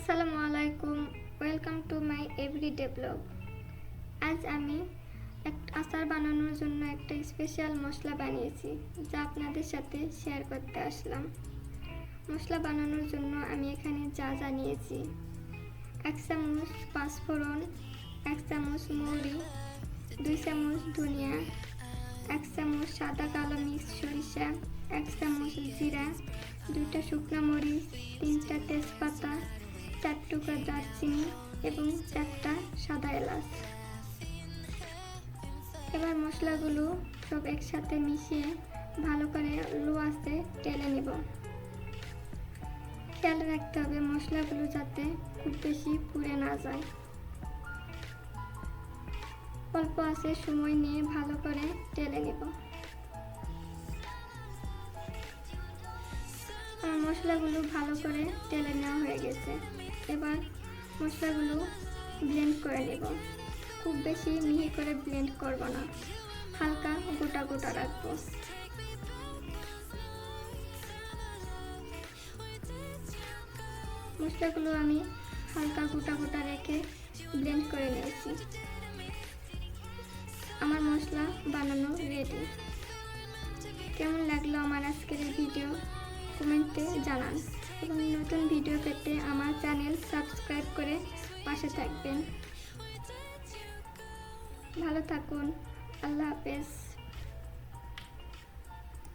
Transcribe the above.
আসসালামু আলাইকুম, welcome to my everyday blog. আজ আমি আচার বানানোর জন্য একটা স্পেশাল মশলা বানিয়েছি, যা আপনাদের সাথে শেয়ার করতে আসলাম। মশলা বানানোর জন্য আমি এখানে যা নিয়েছি: 1 চামচ পাঁচফোড়ন, 1 চামচ মৌরি, 2 চামচ ধনিয়া, 1 চামচ সাদা কালো মিক্স সরিষা, 1 চামচ জিরা, 2টা শুকনো মরিচ, 3টা তেজপাতা, 4 টুকরা দারচিনি এবং 4টা সাদা এলাচ। এবার মশলাগুলো সব একসাথে মিশিয়ে ভালো করে লো আঁচে টেলে নিব। খেয়াল রাখতে হবে মশলাগুলো যাতে খুব বেশি পুড়ে না যায়। অল্প আঁচে সময় নিয়ে ভালো করে টেলে নিব। মশলাগুলো ভালো করে টেলে নেওয়া হয়ে গেছে। এবার মশলাগুলো ব্লেন্ড করে নেব। খুব বেশি মিহি করে ব্লেন্ড করব না, হালকা গোটা গোটা রাখবো। মশলাগুলো আমি হালকা গোটা গোটা রেখে ব্লেন্ড করে নিয়েছি। আমার মশলা বানানো রেডি। কেমন লাগলো আমার আজকের এই ভিডিও কমেন্টে জানান, এবং নতুন ভিডিও পেতে আমার চ্যানেল সাবস্ক্রাইব করে পাশে থাকবেন। ভালো থাকুন। আল্লাহ হাফেজ।